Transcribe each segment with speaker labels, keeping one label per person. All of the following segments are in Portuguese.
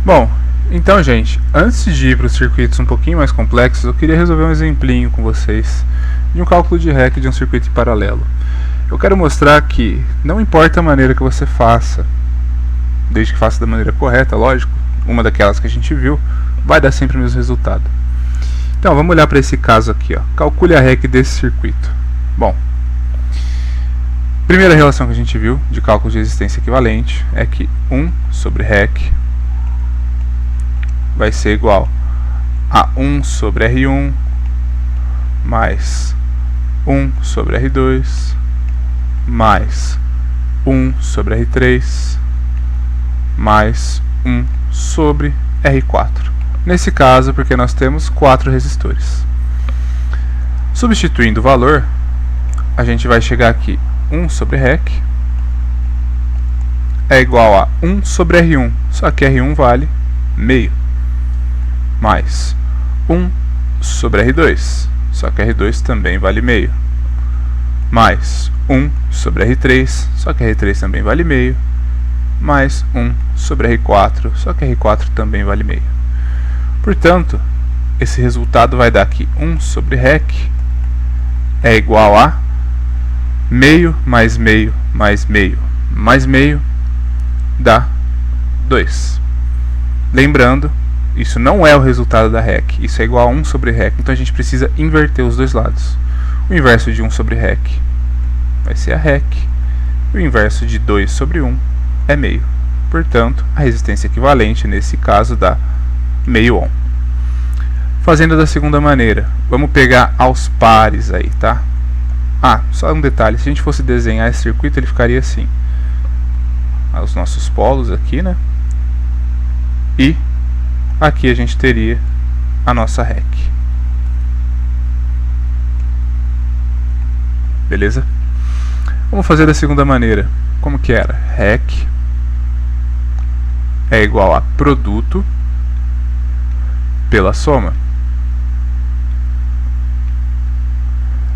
Speaker 1: Bom, então gente, antes de ir para os circuitos um pouquinho mais complexos, eu queria resolver um exemplinho com vocês de um cálculo de REC de um circuito em paralelo. Eu quero mostrar que não importa a maneira que você faça, desde que faça da maneira correta, lógico, uma daquelas que a gente viu, vai dar sempre o mesmo resultado. Então vamos olhar para esse caso aqui, ó. Calcule a REC desse circuito. Bom, primeira relação que a gente viu de cálculo de resistência equivalente é que 1 sobre REC vai ser igual a 1 sobre R1 mais 1 sobre R2 mais 1 sobre R3 mais 1 sobre R4. Nesse caso, porque nós temos 4 resistores. Substituindo o valor, a gente vai chegar aqui, 1 sobre REC é igual a 1 sobre R1, só que R1 vale meio, mais 1 sobre R2, só que R2 também vale meio, mais 1 sobre R3, só que R3 também vale meio, mais 1 sobre R4, só que R4 também vale meio. Portanto, esse resultado vai dar que 1 sobre REC é igual a meio mais meio mais meio mais meio dá 2. Lembrando, isso não é o resultado da REC, isso é igual a 1 sobre REC, então a gente precisa inverter os dois lados. O inverso de 1 sobre REC vai ser a REC, e o inverso de 2 sobre 1 é meio. Portanto, a resistência equivalente nesse caso dá meio ohm. Fazendo da segunda maneira, vamos pegar aos pares aí, tá? Só um detalhe, se a gente fosse desenhar esse circuito, ele ficaria assim. Os nossos polos aqui, né? E aqui a gente teria a nossa REC. Beleza? Vamos fazer da segunda maneira. Como que era? REC é igual a produto pela soma.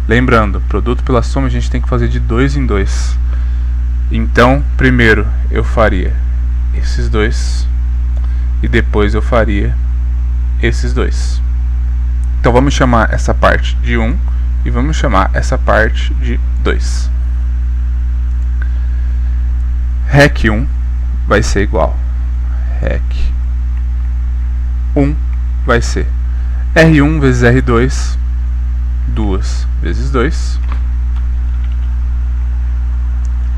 Speaker 1: Lembrando, produto pela soma a gente tem que fazer de 2 em 2. Então, primeiro eu faria esses dois e depois eu faria esses dois. Então vamos chamar essa parte de 1 e vamos chamar essa parte de 2. REC 1 vai ser igual REC 1 vai ser R1 vezes R2, 2 vezes 2,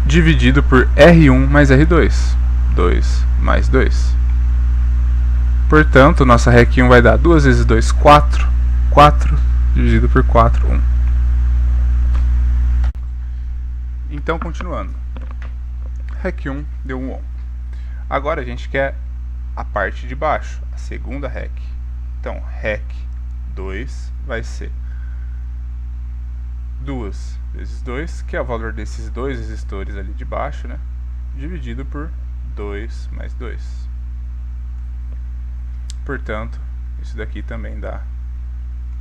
Speaker 1: dividido por R1 mais R2, 2 mais 2. Portanto, nossa REC 1 vai dar 2 vezes 2, 4, 4 dividido por 4, 1. Então, continuando. REC 1 deu 1 ohm. Agora a gente quer a parte de baixo, a segunda REC. Então, REC 2 vai ser 2 vezes 2, que é o valor desses dois resistores ali de baixo, né? Dividido por 2 mais 2. Portanto, isso daqui também dá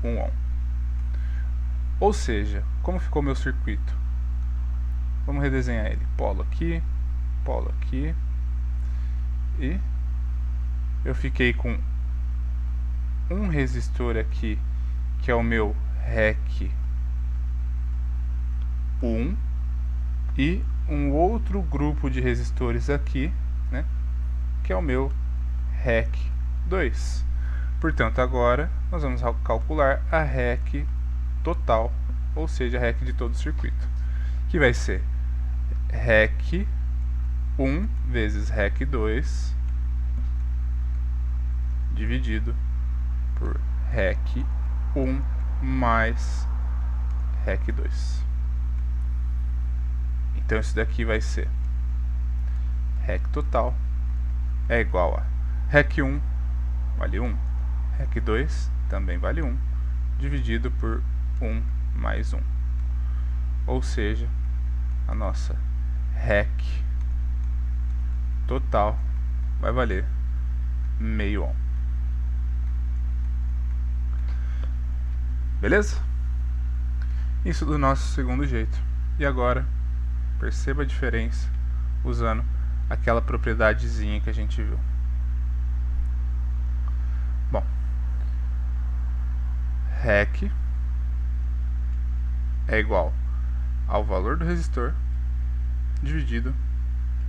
Speaker 1: 1 ohm. Ou seja, como ficou meu circuito? Vamos redesenhar ele. Polo aqui, e eu fiquei com um resistor aqui, que é o meu REC 1, e um outro grupo de resistores aqui, né, que é o meu REC 2. Portanto, agora nós vamos calcular a REC total, ou seja, a REC de todo o circuito, que vai ser REC 1 vezes REC 2 dividido por REC 1 mais REC 2. Então isso daqui vai ser REC total é igual a REC 1 vale 1, REC 2 também vale 1, dividido por 1 mais 1. Ou seja, a nossa REC total vai valer meio ohm. Beleza? Isso do nosso segundo jeito. E agora, perceba a diferença usando aquela propriedadezinha que a gente viu. REC é igual ao valor do resistor dividido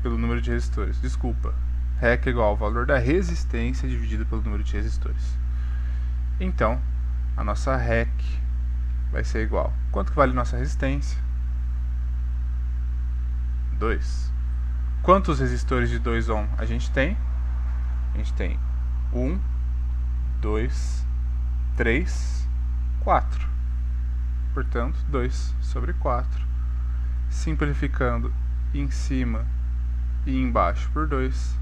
Speaker 1: pelo número de resistores. Desculpa, REC é igual ao valor da resistência dividido pelo número de resistores. Então, a nossa REC vai ser igual. Quanto que vale nossa resistência? 2. Quantos resistores de 2 ohm a gente tem? A gente tem 1, 2, 3, 4. Portanto, 2 sobre 4. Simplificando em cima e embaixo por 2,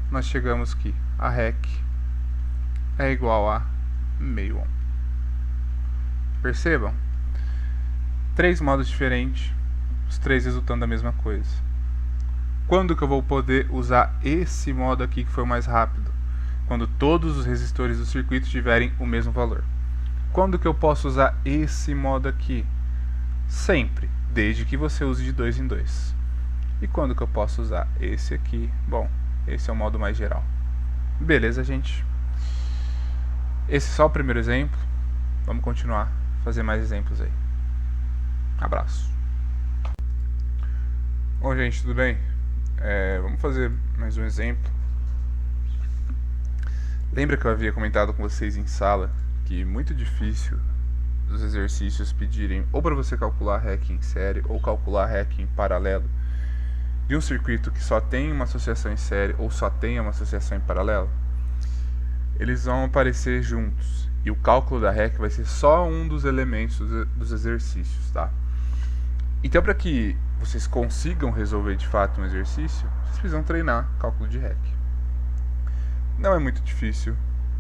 Speaker 1: nós chegamos que a REC é igual a meio ohm. Percebam? 3 modos diferentes, os 3 resultando da mesma coisa. Quando que eu vou poder usar esse modo aqui que foi o mais rápido? Quando todos os resistores do circuito tiverem o mesmo valor. Quando que eu posso usar esse modo aqui? Sempre, desde que você use de 2 em 2. E quando que eu posso usar esse aqui? Bom, esse é o modo mais geral. Beleza, gente? Esse é só o primeiro exemplo. Vamos continuar, fazer mais exemplos aí. Abraço. Bom, gente, tudo bem? Vamos fazer mais um exemplo. Lembra que eu havia comentado com vocês em sala que é muito difícil dos exercícios pedirem ou para você calcular REC em série ou calcular REC em paralelo de um circuito que só tem uma associação em série ou só tem uma associação em paralelo? Eles vão aparecer juntos e o cálculo da REC vai ser só um dos elementos dos exercícios, tá? Então, para que vocês consigam resolver de fato um exercício, vocês precisam treinar cálculo de REC. Não é muito difícil,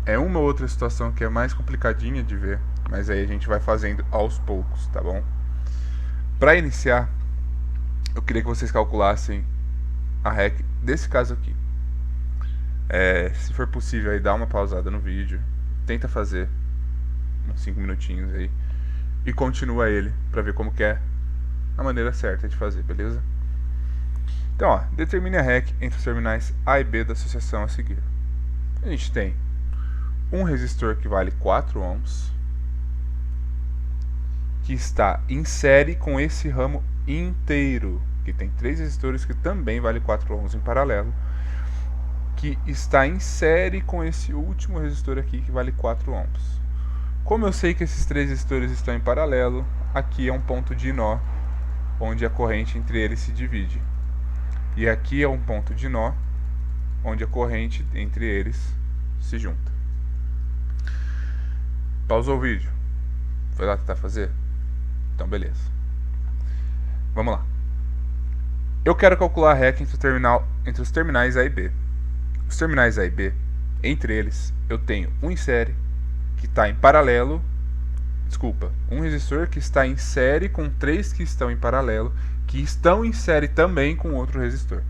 Speaker 1: é uma ou outra situação que é mais complicadinha de ver, mas aí a gente vai fazendo aos poucos, tá bom? Para iniciar, eu queria que vocês calculassem a REC desse caso aqui. Se for possível, aí dá uma pausada no vídeo, tenta fazer uns 5 minutinhos aí e continua ele para ver como que é a maneira certa de fazer, beleza? Então, ó, determine a REC entre os terminais A e B da associação a seguir. A gente tem um resistor que vale 4 ohms, que está em série com esse ramo inteiro, que tem 3 resistores que também vale 4 ohms em paralelo, que está em série com esse último resistor aqui que vale 4 ohms. Como eu sei que esses 3 resistores estão em paralelo, aqui é um ponto de nó, onde a corrente entre eles se divide. E aqui é um ponto de nó, onde a corrente entre eles se junta. Pausou o vídeo? Foi lá tentar fazer? Então beleza. Vamos lá. Eu quero calcular a REC entre os terminais A e B. Os terminais A e B, entre eles, eu tenho um em série, que está em paralelo, um resistor que está em série com 3 que estão em paralelo, que estão em série também com outro resistor.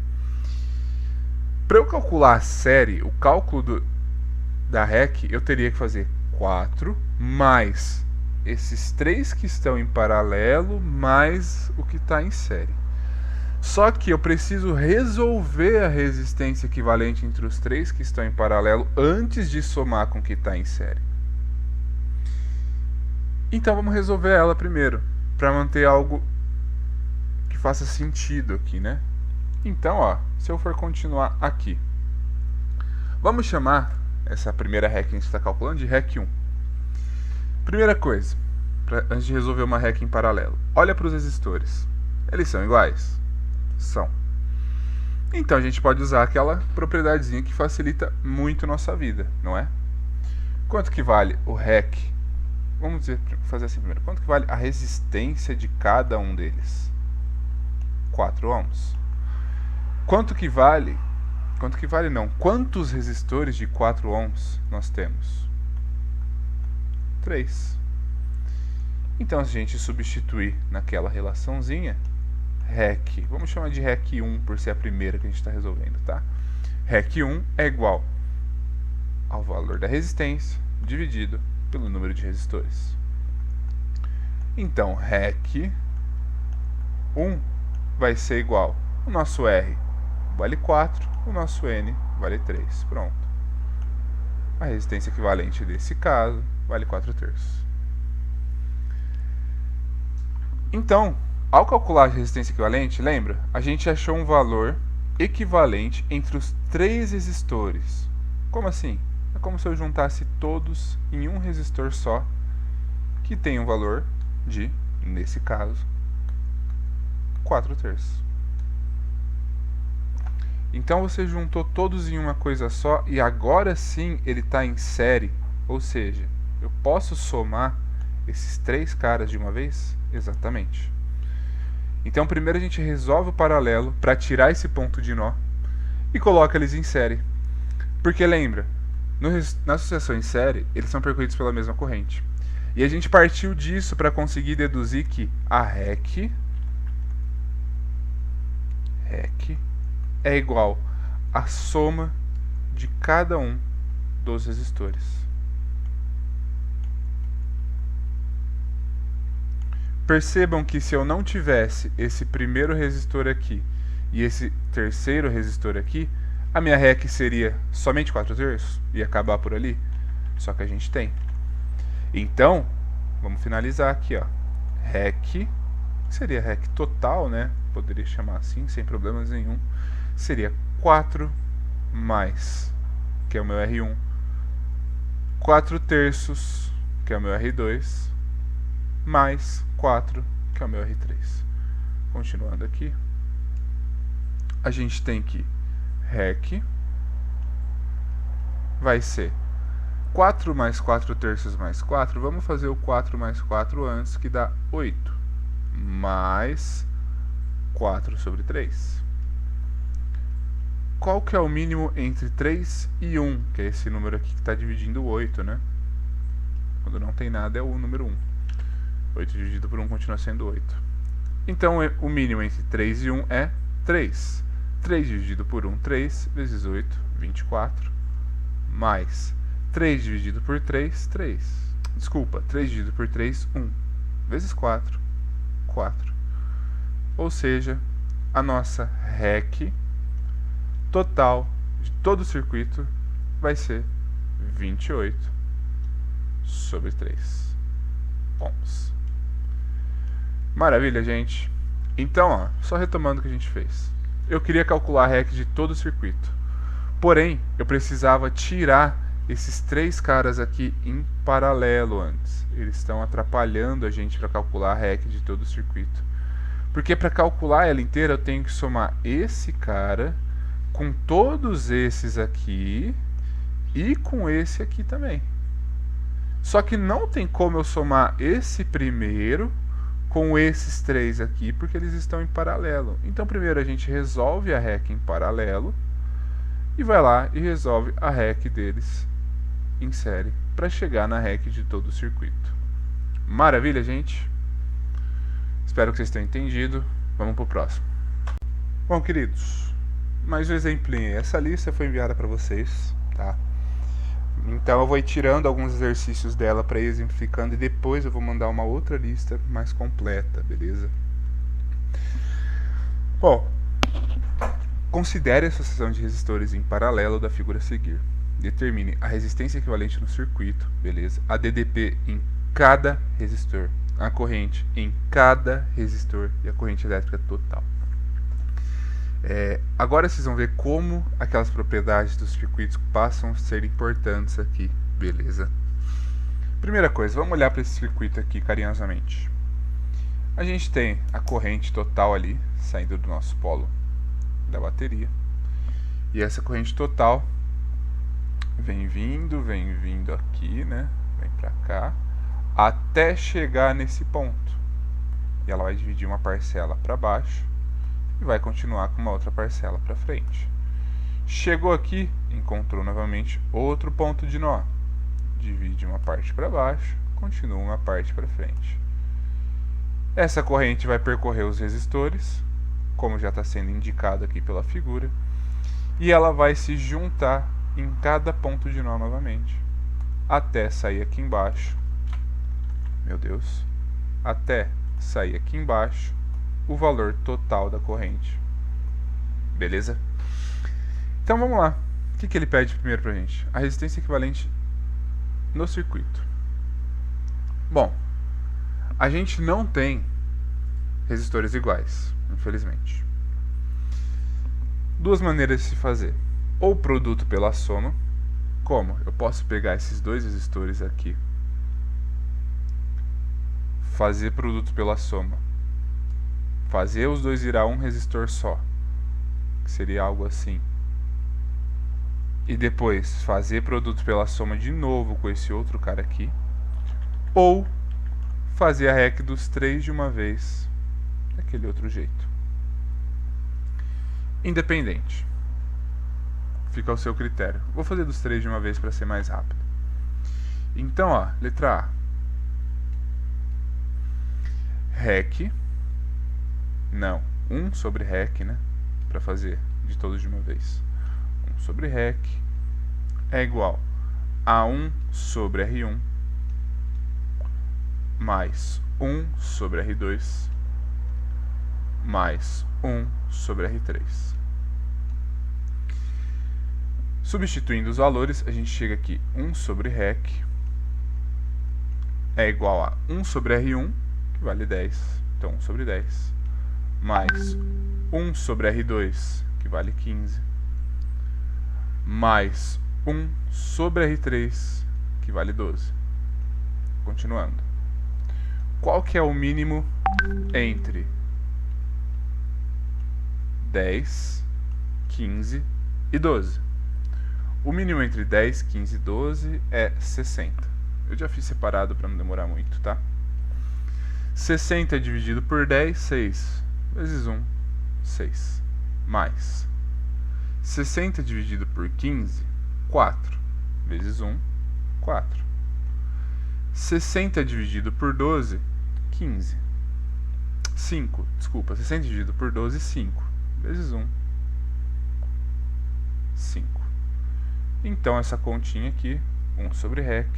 Speaker 1: Para eu calcular a série, o cálculo da REC, eu teria que fazer 4 mais esses 3 que estão em paralelo mais o que está em série. Só que eu preciso resolver a resistência equivalente entre os 3 que estão em paralelo antes de somar com o que está em série. Então vamos resolver ela primeiro, para manter algo que faça sentido aqui, né? Então, ó, se eu for continuar aqui, vamos chamar essa primeira REC que a gente está calculando de REC 1. Primeira coisa, antes de resolver uma REC em paralelo, olha para os resistores. Eles são iguais? São. Então a gente pode usar aquela propriedadezinha que facilita muito nossa vida, não é? Quanto que vale o REC? Vamos fazer assim primeiro. Quanto que vale a resistência de cada um deles? 4 ohms. Quanto que vale não? Quantos resistores de 4 ohms nós temos? 3. Então, se a gente substituir naquela relaçãozinha, REC, vamos chamar de REC 1 por ser a primeira que a gente está resolvendo, tá? REC 1 é igual ao valor da resistência dividido pelo número de resistores. Então, REC 1 vai ser igual, o nosso R vale 4, o nosso N vale 3. Pronto. A resistência equivalente desse caso vale 4/3. Então, ao calcular a resistência equivalente, lembra? A gente achou um valor equivalente entre os 3 resistores. Como assim? É como se eu juntasse todos em um resistor só, que tem um valor de, nesse caso, 4/3. Então você juntou todos em uma coisa só e agora sim ele está em série. Ou seja, eu posso somar esses 3 caras de uma vez? Exatamente. Então primeiro a gente resolve o paralelo para tirar esse ponto de nó e coloca eles em série. Porque lembra, na associação em série, eles são percorridos pela mesma corrente. E a gente partiu disso para conseguir deduzir que a REC é igual à soma de cada um dos resistores. Percebam que se eu não tivesse esse primeiro resistor aqui e esse terceiro resistor aqui, a minha REC seria somente 4/3 e acabar por ali. Só que a gente tem. Então, vamos finalizar aqui, ó. REC, seria REC total, né? Poderia chamar assim, sem problemas nenhum. Seria 4 mais, que é o meu R1, 4/3, que é o meu R2, mais 4, que é o meu R3. Continuando aqui, a gente tem que REC vai ser 4 mais 4/3 mais 4. Vamos fazer o 4 mais 4 antes, que dá 8. Mais 4/3. Qual que é o mínimo entre 3 e 1? Que é esse número aqui que está dividindo 8, né? Quando não tem nada é o número 1. 8 dividido por 1 continua sendo 8. Então, o mínimo entre 3 e 1 é 3. 3 dividido por 1, 3, vezes 8, 24. Mais 3 dividido por 3, 3. Desculpa, 3 dividido por 3, 1. Vezes 4, 4. Ou seja, a nossa REC total de todo o circuito vai ser 28/3 ohms. Maravilha, gente. Então, ó, só retomando o que a gente fez. Eu queria calcular a REC de todo o circuito. Porém, eu precisava tirar esses 3 caras aqui em paralelo antes. Eles estão atrapalhando a gente para calcular a REC de todo o circuito. Porque para calcular ela inteira eu tenho que somar esse cara com todos esses aqui e com esse aqui também. Só que não tem como eu somar esse primeiro com esses 3 aqui, porque eles estão em paralelo. Então primeiro a gente resolve a REC em paralelo e vai lá e resolve a REC deles em série para chegar na REC de todo o circuito. Maravilha, gente? Espero que vocês tenham entendido. Vamos para o próximo. Bom, queridos, mais um exemplinho. Essa lista foi enviada para vocês, tá? Então eu vou ir tirando alguns exercícios dela para ir exemplificando e depois eu vou mandar uma outra lista mais completa, beleza? Bom, considere a associação de resistores em paralelo da figura a seguir. Determine a resistência equivalente no circuito, beleza? A DDP em cada resistor, a corrente em cada resistor e a corrente elétrica total. Agora vocês vão ver como aquelas propriedades dos circuitos passam a ser importantes aqui, beleza? Primeira coisa, vamos olhar para esse circuito aqui carinhosamente. A gente tem a corrente total ali, saindo do nosso polo da bateria. E essa corrente total vem vindo aqui, né? Vem para cá, até chegar nesse ponto. E ela vai dividir uma parcela para baixo e vai continuar com uma outra parcela para frente. Chegou aqui, encontrou novamente outro ponto de nó. Divide uma parte para baixo, continua uma parte para frente. Essa corrente vai percorrer os resistores, como já está sendo indicado aqui pela figura, e ela vai se juntar em cada ponto de nó novamente, até sair aqui embaixo, até sair aqui embaixo o valor total da corrente. Beleza? Então vamos lá. O que ele pede primeiro pra gente? A resistência equivalente no circuito. Bom, a gente não tem resistores iguais, infelizmente. Duas maneiras de se fazer. Ou produto pela soma. Como? Eu posso pegar esses dois resistores aqui, fazer produto pela soma, fazer os dois virar um resistor só, que seria algo assim, e depois fazer produto pela soma de novo com esse outro cara aqui, ou fazer a REC dos três de uma vez, daquele outro jeito. Independente. Fica ao seu critério. Vou fazer dos três de uma vez para ser mais rápido. Então, ó, letra A. REC. Não, 1 sobre REC, né? Para fazer de todos de uma vez. 1 sobre REC é igual a 1 sobre R1 mais 1 sobre R2 mais 1 sobre R3. Substituindo os valores, a gente chega aqui, 1 sobre REC é igual a 1 sobre R1, que vale 10, então 1 sobre 10, mais 1 sobre R2, que vale 15, mais 1 sobre R3, que vale 12. Continuando. Qual que é o mínimo entre 10, 15 e 12? O mínimo entre 10, 15 e 12 é 60. Eu já fiz separado para não demorar muito, tá? 60 dividido por 10, 6. Vezes 1, 6. Mais 60 dividido por 15, 4. Vezes 1, 4. 60 dividido por 12, 15. 5, desculpa. 60 dividido por 12, 5. Vezes 1, 5. Então, essa continha aqui, 1 sobre REC,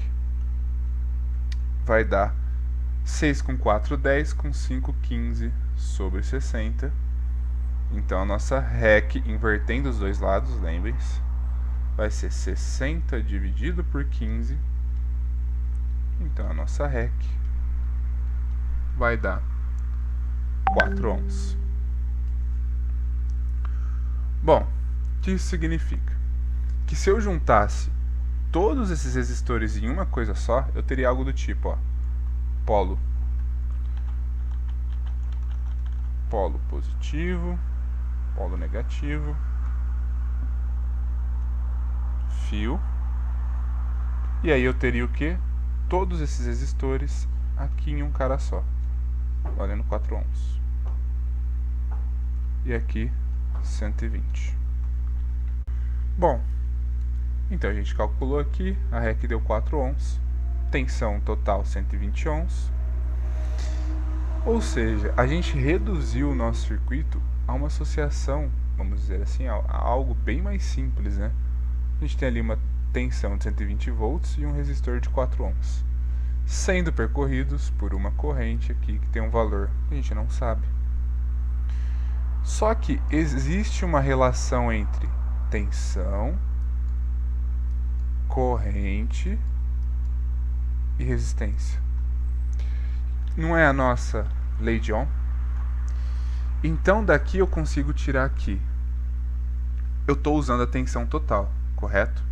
Speaker 1: vai dar 6 com 4, 10, com 5, 15 sobre 60. Então, a nossa REC, invertendo os dois lados, lembrem-se, vai ser 60 dividido por 15. Então, a nossa REC vai dar 4 ohms. Bom, o que isso significa? Que se eu juntasse todos esses resistores em uma coisa só, eu teria algo do tipo, ó, polo positivo, polo negativo, fio, e aí eu teria o que? Todos esses resistores aqui em um cara só, valendo 4 ohms. E aqui 120. Bom, então a gente calculou aqui, a REC deu 4 ohms, tensão total 120 ohms, ou seja, a gente reduziu o nosso circuito a uma associação, vamos dizer assim, a algo bem mais simples, né? A gente tem ali uma tensão de 120 volts e um resistor de 4 ohms, sendo percorridos por uma corrente aqui que tem um valor que a gente não sabe. Só que existe uma relação entre tensão, corrente e resistência. Não é a nossa lei de Ohm? Então daqui eu consigo tirar aqui. Eu estou usando a tensão total, correto?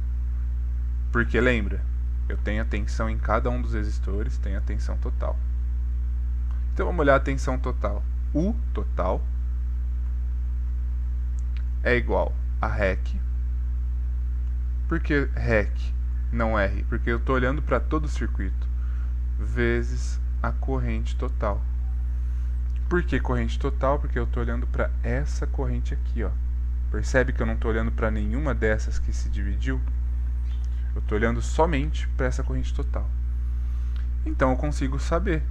Speaker 1: Porque lembra, eu tenho a tensão em cada um dos resistores, tenho a tensão total. Então vamos olhar a tensão total. U total é igual a REC. Por que REC, não R? Porque eu estou olhando para todo o circuito, vezes a corrente total. Por que corrente total? Porque eu estou olhando para essa corrente aqui, ó. Percebe que eu não estou olhando para nenhuma dessas que se dividiu? Eu estou olhando somente para essa corrente total. Então eu consigo saber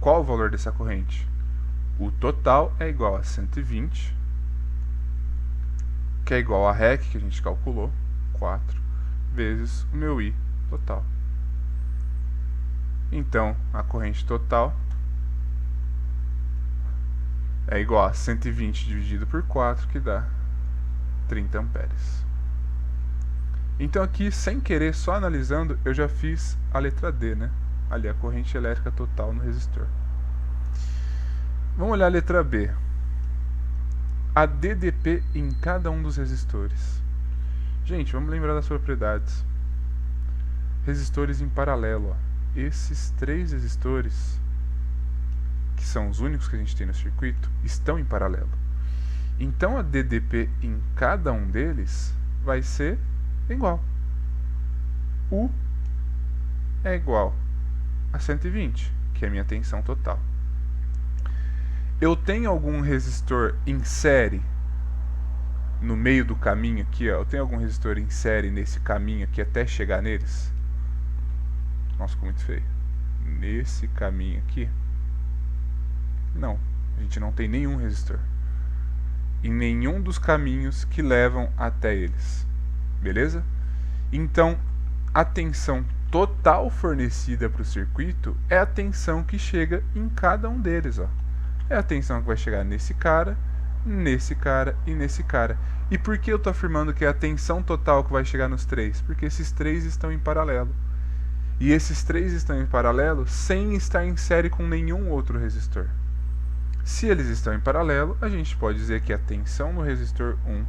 Speaker 1: qual o valor dessa corrente. O total é igual a 120, que é igual a REC, que a gente calculou, 4, vezes o meu I total. Então, a corrente total é igual a 120 dividido por 4, que dá 30 amperes. Então aqui, sem querer, só analisando, eu já fiz a letra D, né? Ali, a corrente elétrica total no resistor. Vamos olhar a letra B. A DDP em cada um dos resistores. Gente, vamos lembrar das propriedades. Resistores em paralelo. Ó. Esses 3 resistores, que são os únicos que a gente tem no circuito, estão em paralelo. Então a DDP em cada um deles vai ser igual. U é igual a 120, que é a minha tensão total. Eu tenho algum resistor em série no meio do caminho aqui, ó. Eu tenho algum resistor em série nesse caminho aqui até chegar neles? Nossa, ficou muito feio. Nesse caminho aqui? Não, a gente não tem nenhum resistor em nenhum dos caminhos que levam até eles. Beleza? Então, a tensão total fornecida para o circuito é a tensão que chega em cada um deles, ó. É a tensão que vai chegar nesse cara e nesse cara. E por que eu estou afirmando que é a tensão total que vai chegar nos 3? Porque esses 3 estão em paralelo. E esses 3 estão em paralelo sem estar em série com nenhum outro resistor. Se eles estão em paralelo, a gente pode dizer que a tensão no resistor 1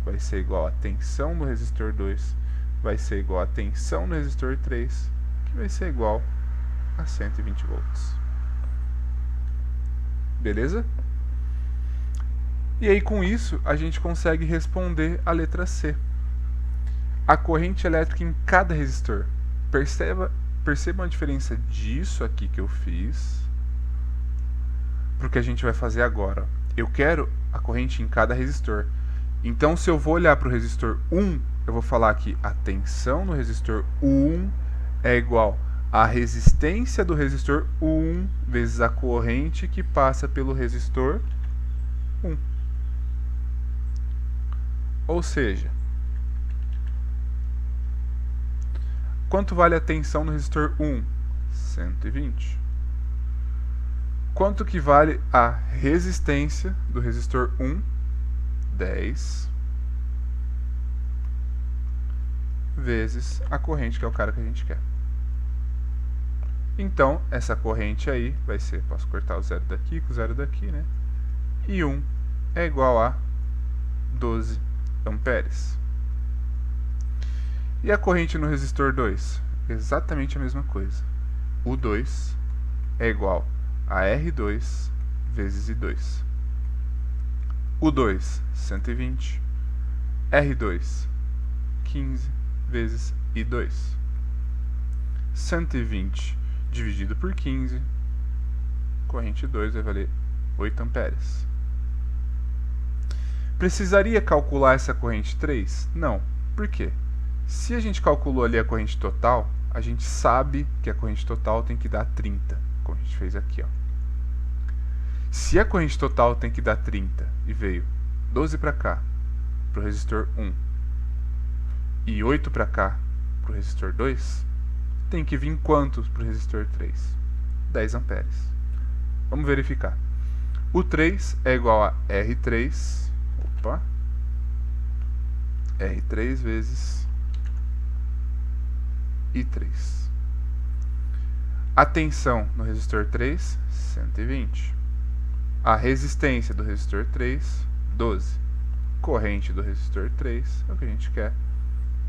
Speaker 1: vai ser igual a tensão no resistor 2, vai ser igual a tensão no resistor 3, que vai ser igual a 120 volts. Beleza? E aí com isso a gente consegue responder a letra C. A corrente elétrica em cada resistor. Percebam a diferença disso aqui que eu fiz para o que a gente vai fazer agora. Eu quero a corrente em cada resistor. Então se eu vou olhar para o resistor 1, eu vou falar que a tensão no resistor 1 é igual a resistência do resistor 1 vezes a corrente que passa pelo resistor 1. Ou seja, quanto vale a tensão no resistor 1? 120. Quanto que vale a resistência do resistor 1? 10 vezes a corrente, que é o cara que a gente quer. Então, essa corrente aí vai ser, posso cortar o 0 daqui com o 0 daqui, né? E 1 é igual a 12 amperes. E a corrente no resistor 2? Exatamente a mesma coisa. O 2 é igual a R2 vezes I2. O 2, 120. R2, 15 vezes I2. 120 dividido por 15, corrente 2 vai valer 8 amperes. Precisaria calcular essa corrente 3? Não. Por quê? Se a gente calculou ali a corrente total, a gente sabe que a corrente total tem que dar 30, como a gente fez aqui, ó. Se a corrente total tem que dar 30 e veio 12 para cá, para o resistor 1, e 8 para cá, para o resistor 2, tem que vir quantos para o resistor 3? 10 amperes. Vamos verificar. O 3 é igual a R3, R3 vezes I3. A tensão no resistor 3, 120. A resistência do resistor 3, 12. Corrente do resistor 3, é o que a gente quer.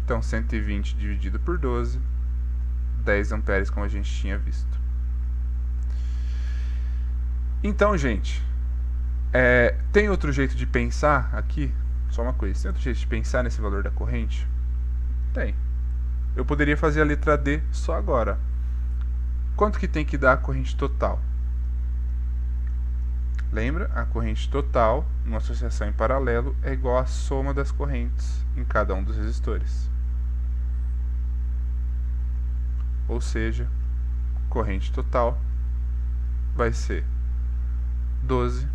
Speaker 1: Então, 120 dividido por 12, 10 amperes, como a gente tinha visto. Então, gente, tem outro jeito de pensar aqui? Só uma coisa, tem outro jeito de pensar nesse valor da corrente? Tem. Eu poderia fazer a letra D só agora. Quanto que tem que dar a corrente total? Lembra? A corrente total, numa associação em paralelo, é igual à soma das correntes em cada um dos resistores. Ou seja, corrente total vai ser 12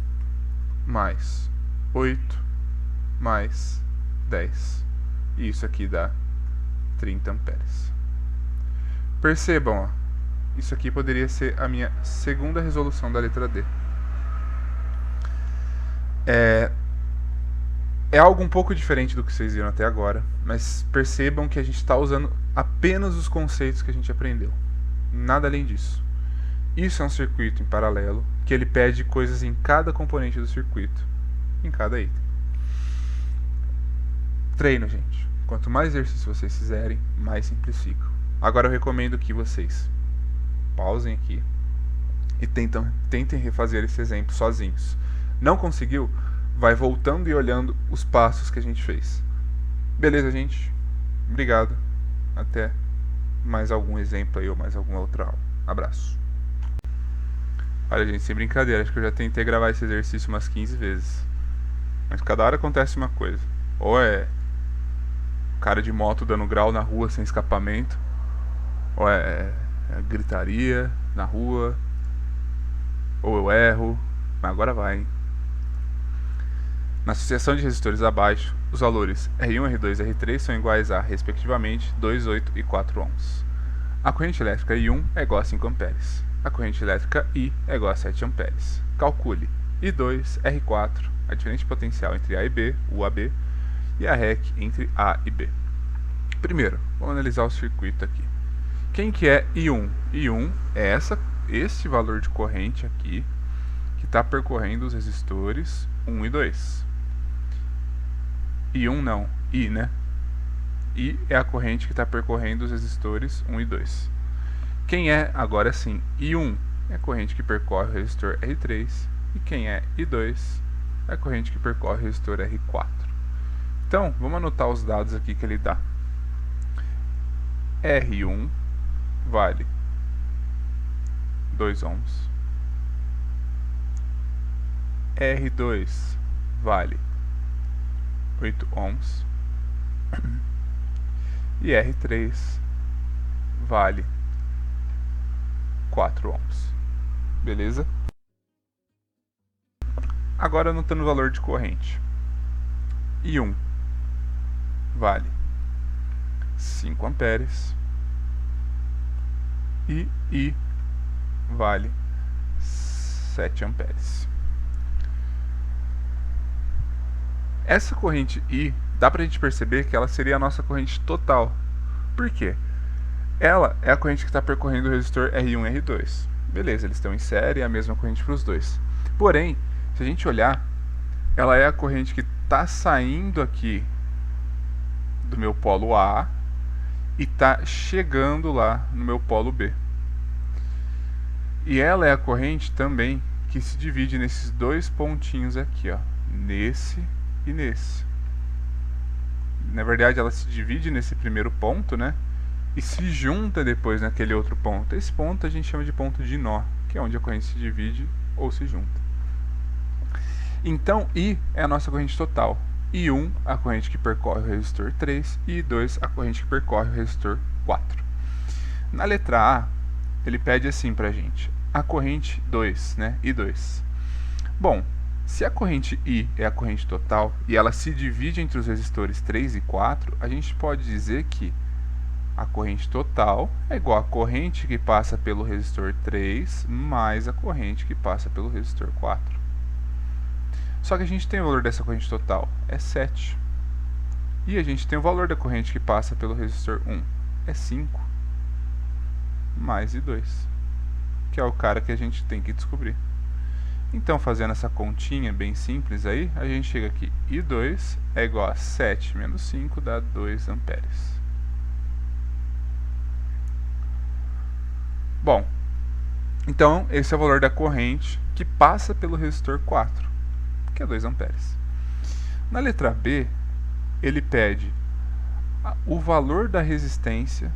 Speaker 1: mais 8 mais 10. E isso aqui dá 30 amperes. Percebam, ó, isso aqui poderia ser a minha segunda resolução da letra D. É algo um pouco diferente do que vocês viram até agora, mas percebam que a gente está usando apenas os conceitos que a gente aprendeu. Nada além disso. Isso é um circuito em paralelo que ele pede coisas em cada componente do circuito, em cada item. Treino, gente. Quanto mais exercício vocês fizerem, mais simplificam. Agora eu recomendo que vocês pausem aqui e tentem refazer esse exemplo sozinhos. Não conseguiu? Vai voltando e olhando os passos que a gente fez. Beleza, gente? Obrigado. Até mais algum exemplo aí ou mais alguma outra aula. Abraço. Olha, gente, sem brincadeira, acho que eu já tentei gravar esse exercício umas 15 vezes. Mas cada hora acontece uma coisa. Ou é cara de moto dando grau na rua sem escapamento, ou é gritaria na rua, ou eu erro, mas agora vai, hein? Na associação de resistores abaixo, os valores R1, R2 e R3 são iguais a, respectivamente, 2, 8 e 4 ohms. A corrente elétrica I1 é igual a 5 amperes. A corrente elétrica I é igual a 7 amperes. Calcule I2, R4, a diferença potencial entre A e B, UAB, e a REC entre A e B. Primeiro, vamos analisar o circuito aqui. Quem que é I1? I1 é este valor de corrente aqui, que está percorrendo os resistores 1 e 2. I1 não, I, né? I é a corrente que está percorrendo os resistores 1 e 2. Quem é, agora sim, I1 é a corrente que percorre o resistor R3. E quem é I2 é a corrente que percorre o resistor R4. Então, vamos anotar os dados aqui que ele dá. R1 vale 2 ohms. R2 vale 8 ohms. E R3 vale 4 ohms. Beleza? Agora anotando o valor de corrente. I1 vale 5 amperes e I vale 7 amperes. Essa corrente I, dá pra gente perceber que ela seria a nossa corrente total. Por quê? Ela é a corrente que está percorrendo o resistor R1 e R2. Beleza, eles estão em série, é a mesma corrente para os dois. Porém, se a gente olhar, ela é a corrente que está saindo aqui do meu polo A e está chegando lá no meu polo B. E ela é a corrente também que se divide nesses dois pontinhos aqui, ó, nesse e nesse. Na verdade, ela se divide nesse primeiro ponto, né? E se junta depois naquele outro ponto. Esse ponto a gente chama de ponto de nó, que é onde a corrente se divide ou se junta. Então, I é a nossa corrente total. I1, a corrente que percorre o resistor 3, e I2, a corrente que percorre o resistor 4. Na letra A, ele pede assim pra gente, a corrente 2, né? I2. Bom, se a corrente I é a corrente total e ela se divide entre os resistores 3 e 4, a gente pode dizer que a corrente total é igual à corrente que passa pelo resistor 3 mais a corrente que passa pelo resistor 4. Só que a gente tem o valor dessa corrente total, é 7. E a gente tem o valor da corrente que passa pelo resistor 1, é 5. Mais I2, que é o cara que a gente tem que descobrir. Então, fazendo essa continha bem simples aí, a gente chega aqui, I2 é igual a 7 menos 5, dá 2 amperes. Bom, então esse é o valor da corrente que passa pelo resistor 4, que é 2 amperes. Na letra B, ele pede o valor da resistência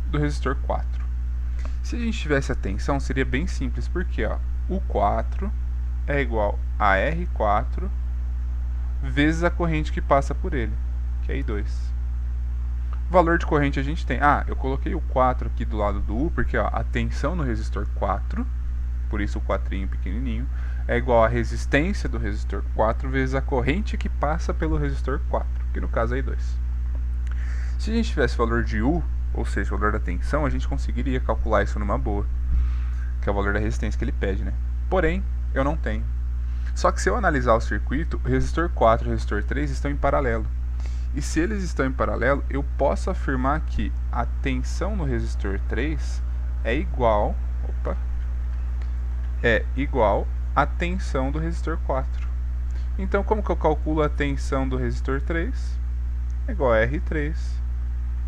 Speaker 1: do resistor 4. Se a gente tivesse a tensão, seria bem simples, porque ó, o 4 é igual a R4 vezes a corrente que passa por ele, que é I2. O valor de corrente a gente tem. Ah, eu coloquei o 4 aqui do lado do U, porque ó, a tensão no resistor 4, por isso o 4 pequenininho, é igual a resistência do resistor 4 vezes a corrente que passa pelo resistor 4, que no caso é I2. Se a gente tivesse o valor de U, ou seja, o valor da tensão, a gente conseguiria calcular isso numa boa, que é o valor da resistência que ele pede, né? Porém, eu não tenho. Só que se eu analisar o circuito, o resistor 4 e o resistor 3 estão em paralelo. E se eles estão em paralelo, eu posso afirmar que a tensão no resistor 3 é igual é igual à tensão do resistor 4. Então, como que eu calculo a tensão do resistor 3? É igual a R3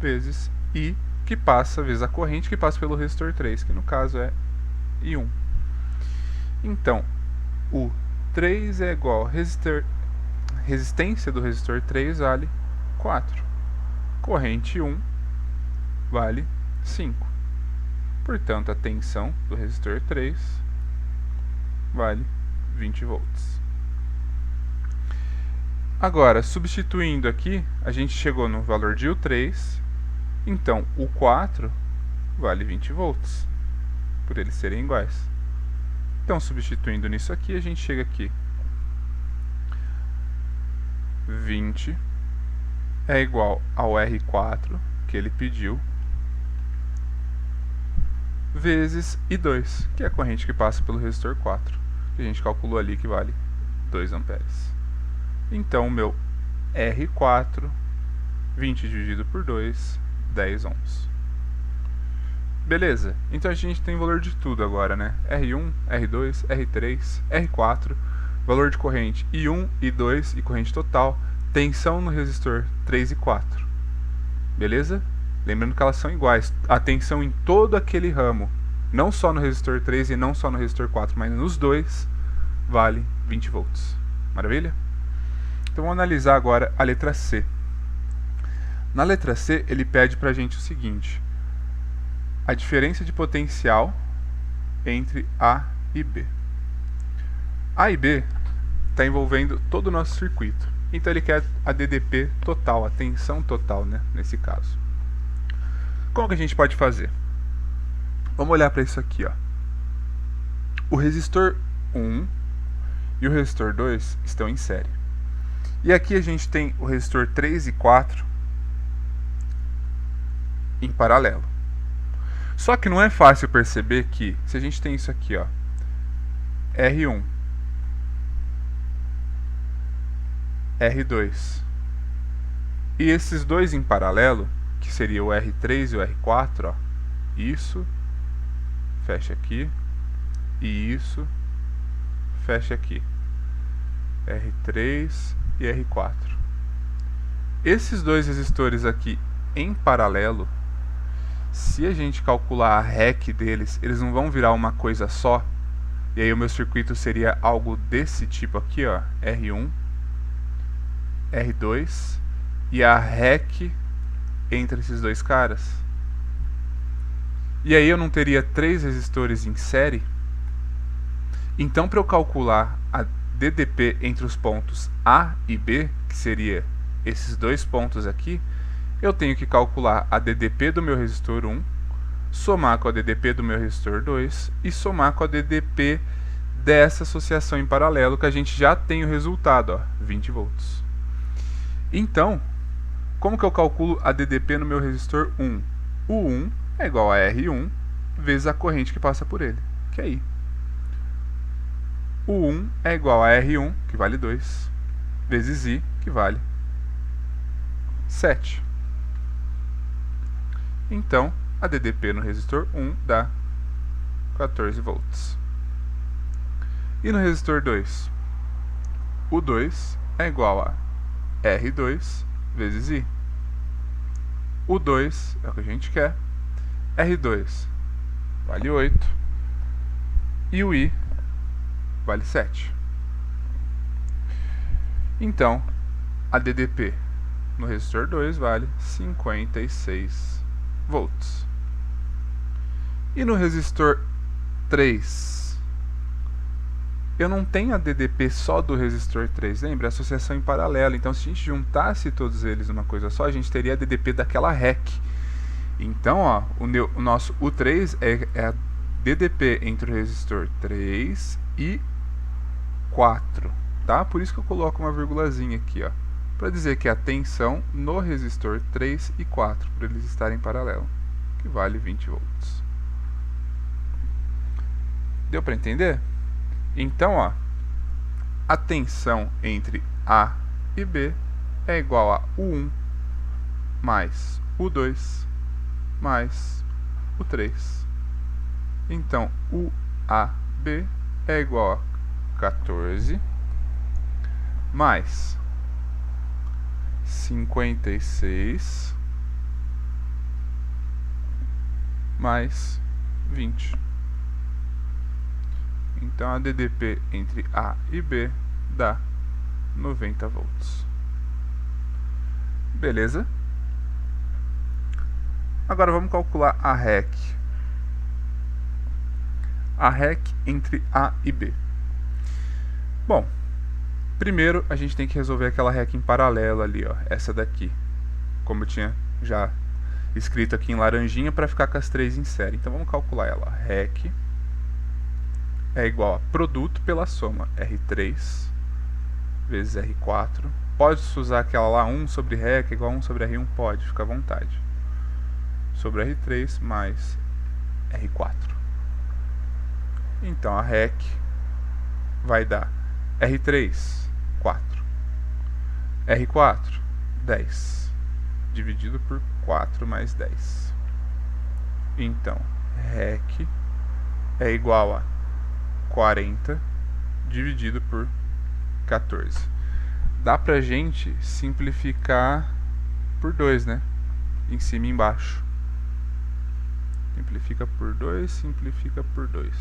Speaker 1: vezes I, que passa, vezes a corrente que passa pelo resistor 3, que no caso é I1. Então, o 3 é igual a resistência do resistor 3 vale 4. Corrente 1 vale 5. Portanto, a tensão do resistor 3 vale 20 volts. Agora, substituindo aqui, a gente chegou no valor de U3, então o 4 vale 20 volts, por eles serem iguais. Então, substituindo nisso aqui, a gente chega aqui. 20 é igual ao R4, que ele pediu, vezes I2, que é a corrente que passa pelo resistor 4, que a gente calculou ali que vale 2 amperes. Então, o meu R4, 20 dividido por 2, 10 ohms. Beleza, então a gente tem valor de tudo agora, né? R1, R2, R3, R4, valor de corrente I1, I2 e corrente total, tensão no resistor 3 e 4. Beleza? Lembrando que elas são iguais. A tensão em todo aquele ramo, não só no resistor 3 e não só no resistor 4, mas nos dois, vale 20 volts. Maravilha? Então vamos analisar agora a letra C. Na letra C, ele pede pra gente o seguinte: a diferença de potencial entre A e B. A e B está envolvendo todo o nosso circuito. Então ele quer a DDP total, a tensão total, né, nesse caso. Como que a gente pode fazer? Vamos olhar para isso aqui, ó. O resistor 1 e o resistor 2 estão em série. E aqui a gente tem o resistor 3 e 4 em paralelo. Só que não é fácil perceber que, se a gente tem isso aqui, ó, R1, R2, e esses dois em paralelo, que seria o R3 e o R4, ó, isso, fecha aqui, e isso, fecha aqui, R3 e R4. Esses dois resistores aqui em paralelo, se a gente calcular a REC deles, eles não vão virar uma coisa só. E aí o meu circuito seria algo desse tipo aqui, ó, R1, R2 e a REC entre esses dois caras. E aí eu não teria 3 resistores em série. Então, para eu calcular a DDP entre os pontos A e B, que seria esses dois pontos aqui, eu tenho que calcular a DDP do meu resistor 1, somar com a DDP do meu resistor 2 e somar com a DDP dessa associação em paralelo, que a gente já tem o resultado, ó, 20 volts. Então, como que eu calculo a DDP no meu resistor 1? O 1 é igual a R1 vezes a corrente que passa por ele, que é I. O 1 é igual a R1, que vale 2, vezes I, que vale 7. Então, a DDP no resistor 1 dá 14 volts. E no resistor 2? O 2 é igual a R2 vezes I. O 2 é o que a gente quer. R2 vale 8. E o I vale 7. Então, a DDP no resistor 2 vale 56 volts. E no resistor 3, eu não tenho a DDP só do resistor 3, lembra? É associação em paralelo. Então, se a gente juntasse todos eles numa coisa só, a gente teria a DDP daquela REC. Então, ó, o nosso U3 é a DDP entre o resistor 3 e 4, tá? Por isso que eu coloco uma virgulazinha aqui, ó, para dizer que a tensão no resistor 3 e 4, por eles estarem em paralelo, que vale 20 volts. Deu para entender? Então, ó, a tensão entre A e B é igual a U1 mais U2 mais U3. Então, UAB é igual a 14 mais 56 mais 20. Então a DDP entre A e B dá 90 volts. Beleza? Agora vamos calcular a REC. A REC entre A e B. Bom, primeiro a gente tem que resolver aquela REC em paralelo ali, ó, essa daqui. Como eu tinha já escrito aqui em laranjinha para ficar com as três em série. Então vamos calcular ela. REC é igual a produto pela soma R3 vezes R4. Pode-se usar aquela lá, 1 sobre REC igual a 1 sobre R1? Pode, fica à vontade. Sobre R3 mais R4. Então a REC vai dar R3, 4. R4, 10. Dividido por 4 mais 10. Então, REC é igual a 40 dividido por 14. Dá pra gente simplificar por 2, né? Em cima e embaixo. Simplifica por 2, simplifica por 2.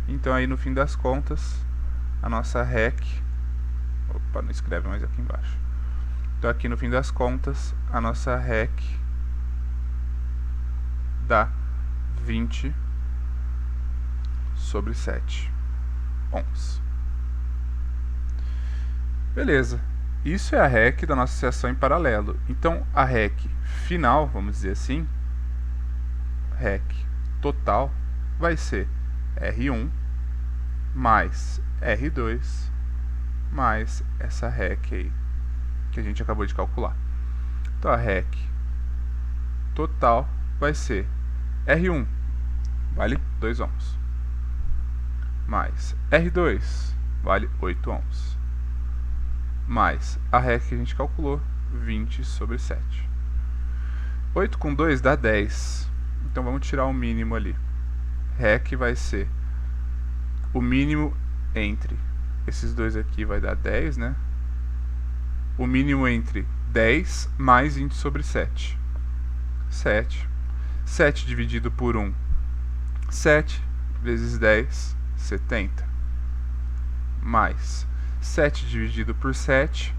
Speaker 1: Então aí no fim das contas, a nossa REC... Opa, não escreve mais aqui embaixo. Então aqui no fim das contas, a nossa REC dá 20 sobre 7 ohms. Beleza. Isso é a REC da nossa seção em paralelo. Então a REC final, vamos dizer assim, REC total vai ser R1 mais R2 mais essa REC aí que a gente acabou de calcular. Então a REC total vai ser R1, vale 2 ohms, mais R2, vale 8 ohms, mais a REC que a gente calculou, 20 sobre 7. 8 com 2 dá 10, então vamos tirar o mínimo ali. REC vai ser o mínimo entre esses dois aqui, vai dar 10, né? O mínimo entre 10 mais 20 sobre 7. 7. 7 dividido por 1. 7 vezes 10, 70. Mais 7 dividido por 7,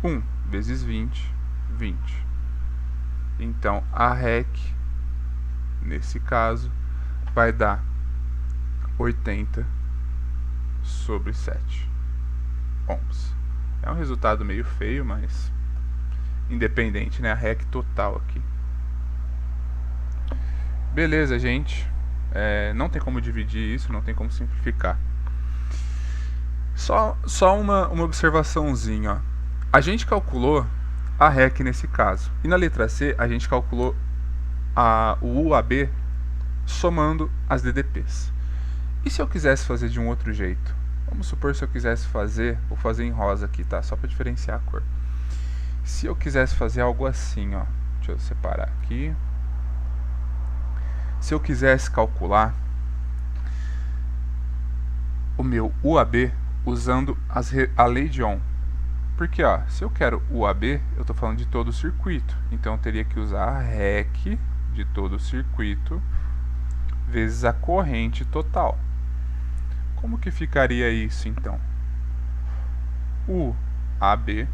Speaker 1: 1 vezes 20, 20. Então a REC, nesse caso, vai dar 80 sobre 7 ohms. É um resultado meio feio, mas independente, né? A REC total aqui. Beleza, gente. Não tem como dividir isso, não tem como simplificar. Só uma observaçãozinha, ó. A gente calculou a REC nesse caso. E na letra C, a gente calculou o UAB somando as DDPs. E se eu quisesse fazer de um outro jeito? Vamos supor se eu quisesse fazer, vou fazer em rosa aqui, tá? Só para diferenciar a cor. Se eu quisesse fazer algo assim, ó. Deixa eu separar aqui. Se eu quisesse calcular o meu UAB usando a lei de Ohm. Porque, ó, se eu quero UAB, eu estou falando de todo o circuito. Então eu teria que usar a REC de todo o circuito vezes a corrente total. Como que ficaria isso, então? UAB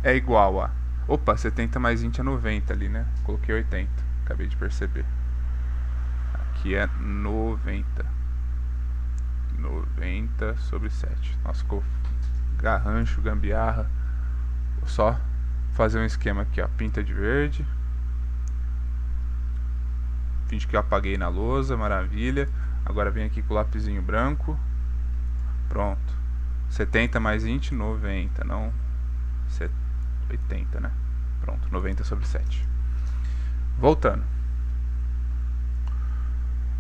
Speaker 1: é igual a... Opa, 70 mais 20 é 90 ali, né? Coloquei 80, acabei de perceber. Aqui é 90. 90 sobre 7. Nossa, ficou garrancho, gambiarra. Vou só fazer um esquema aqui, ó. Pinta de verde. Finge que eu apaguei na lousa, maravilha. Agora vem aqui com o lapisinho branco. Pronto. 70 mais 20, 90. Não 80, né? Pronto, 90 sobre 7. Voltando.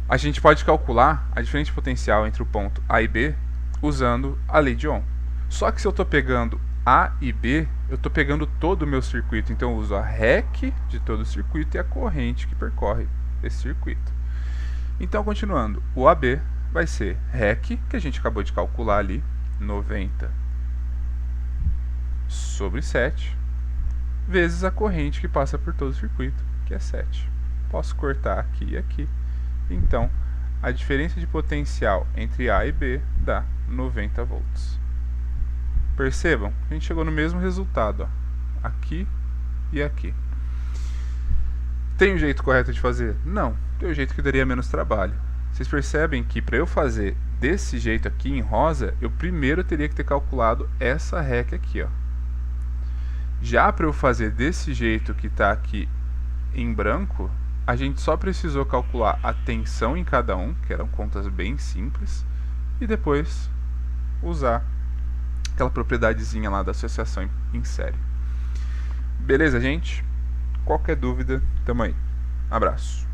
Speaker 1: A gente pode calcular a diferença potencial entre o ponto A e B usando a lei de Ohm. Só que se eu estou pegando A e B, eu estou pegando todo o meu circuito. Então eu uso a REC de todo o circuito e a corrente que percorre esse circuito. Então, continuando, o AB vai ser REC, que a gente acabou de calcular ali, 90 sobre 7, vezes a corrente que passa por todo o circuito, que é 7. Posso cortar aqui e aqui. Então, a diferença de potencial entre A e B dá 90 volts. Percebam, a gente chegou no mesmo resultado, ó, aqui e aqui. Tem um jeito correto de fazer? Não, tem um jeito que daria menos trabalho. Vocês percebem que para eu fazer desse jeito aqui em rosa, eu primeiro teria que ter calculado essa REC aqui, ó. Já para eu fazer desse jeito que está aqui em branco, a gente só precisou calcular a tensão em cada um, que eram contas bem simples, e depois usar aquela propriedadezinha lá da associação em série. Beleza, gente? Qualquer dúvida, tamo aí. Abraço.